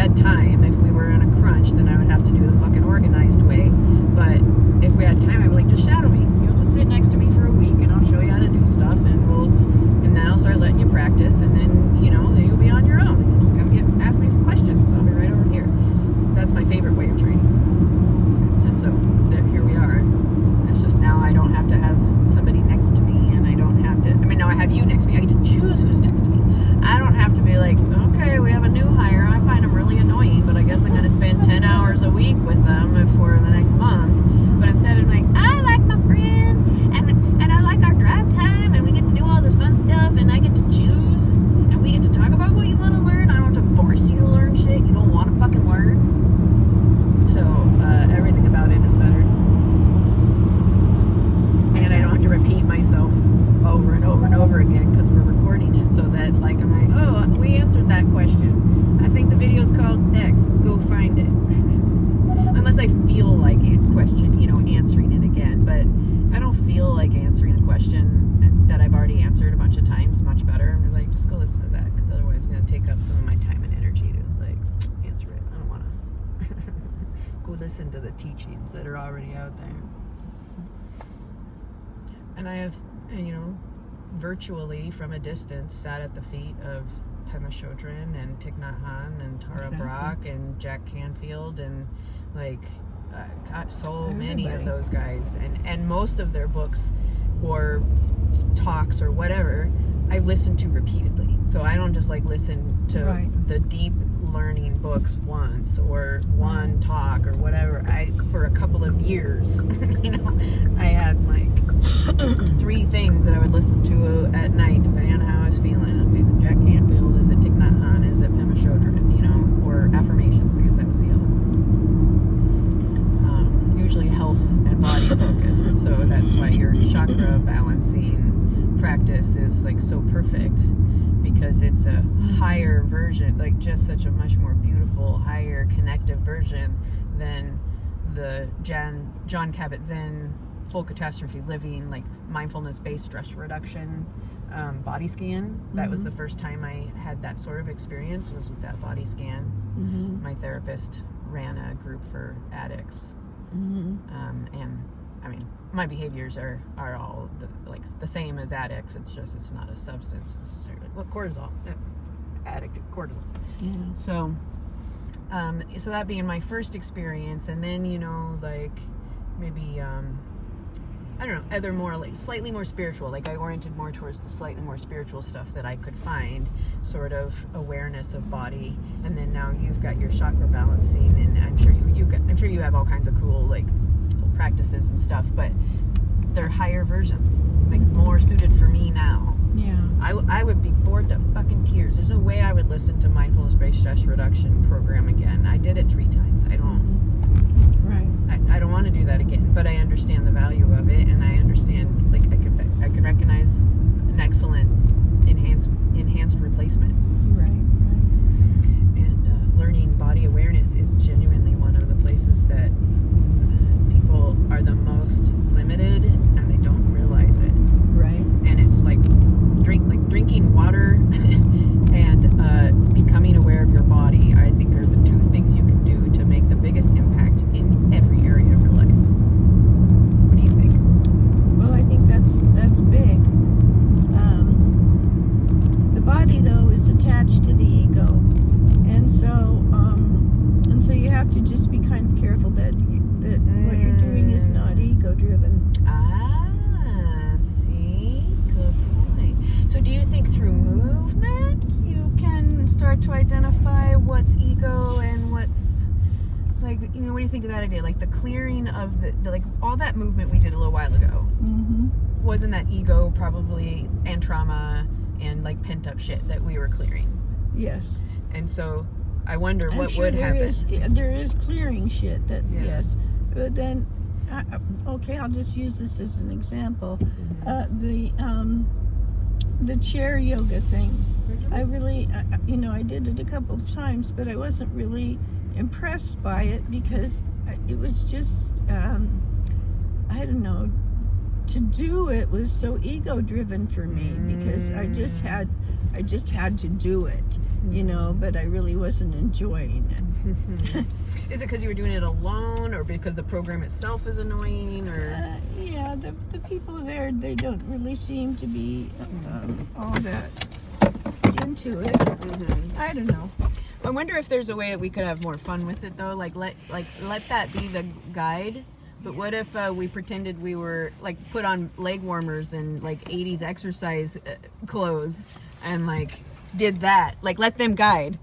had time, if we were in a crunch, then I would have to do the fucking organized way. But if we had time, I'd be like, just shadow me. You'll just sit next to me for a week, and I'll show you how to do stuff, and then I'll start letting you practice, and then, you know, then you'll be on your own, and you'll just come ask me for questions, because I'll be right over here. That's my favorite way of training. And so, here we are. It's just now I don't have to have somebody next to me, and I don't have to, now I have you next to me. I get to choose who's next to me. I don't have to be like, okay, we have a new hire. I find them really annoying, but I guess I'm going to spend 10 hours a week with them for the next month. But instead I'm like, I like my friend, and I like our drive time, and we get to do all this fun stuff, and I get to choose, and we get to talk about what you want to learn. I don't have to force you to learn shit you don't want to fucking learn. So, everything about it is better. And I don't have to repeat myself over and over and over again, because we're recording it, so that, like, I'm like, oh, we answered that question. I think the video's called X. Go find it. Unless I feel like answering it again. But if I don't feel like answering a question that I've already answered a bunch of times, much better, I'm like, just go listen to that, because otherwise it's going to take up some of my time and energy to, like, answer it. I don't want to go listen to the teachings that are already out there. And I have, virtually from a distance sat at the feet of Pema Chodron and Thich Nhat Hanh and Tara Brach and Jack Canfield and, like, got so many of those guys. And most of their books or talks or whatever I've listened to repeatedly. So I don't just, like, listen to the deep learning books once or one talk or whatever. For a couple of years, I had, like, 3 things that I would listen to at night, depending on how I was feeling. Okay, is it Jack Canfield? Is it Thich Nhat Hanh? Is it Pema Chodron? Or affirmations? I guess that was the other one. Usually health and body focused, so that's why your chakra balancing practice is, like, so perfect, because it's a higher version, like, just such a much more beautiful, higher connective version than the John Kabat-Zinn full catastrophe living, like, mindfulness-based stress reduction body scan. That was the first time I had that sort of experience, was with that body scan. My therapist ran a group for addicts. And my behaviors are all the same as addicts. It's not a substance necessarily. Well, cortisol, addict cortisol. Yeah. So that being my first experience, and then maybe I don't know, other more, like, slightly more spiritual. Like, I oriented more towards the slightly more spiritual stuff that I could find, sort of awareness of body. And then now you've got your chakra balancing, and I'm sure you have all kinds of cool, like, practices and stuff, but they're higher versions, like, more suited for me now. Yeah. I would be bored to fucking tears. There's no way I would listen to mindfulness-based stress reduction program again. I did it 3 times. I don't want to do that again, but I understand the value of it, and I understand, like, I can recognize an excellent enhanced replacement. Right. And learning body awareness is genuinely one of the places that people are the most limited, and they don't realize it. Right. And it's like drinking water and becoming aware of your body, I think, are the 2 things you can do to make the biggest impact in every area of your life. What do you think? Well, I think that's big. The body, though, is attached to the ego, and so you have to just be kind of careful that what you're doing is not ego-driven. See, good point. So, do you think through movement you can start to identify what's ego and what's, like, what do you think of that idea? Like, the clearing of the like, all that movement we did a little while ago. Wasn't that ego probably, and trauma and, like, pent up shit that we were clearing? Yes. And so I wonder what would happen. There is clearing shit yes. But then, I'll just use this as an example. The chair yoga thing. I really, I did it a couple of times, but I wasn't really impressed by it, because it was just, I don't know, to do it was so ego driven for me because I just had to do it, but I really wasn't enjoying it. Is it because you were doing it alone, or because the program itself is annoying, or? Yeah, the people there, they don't really seem to be all that into it. I don't know. I wonder if there's a way that we could have more fun with it, though. Like let that be the guide. But what if we pretended we were put on leg warmers and 80s exercise clothes and did that? Let them guide.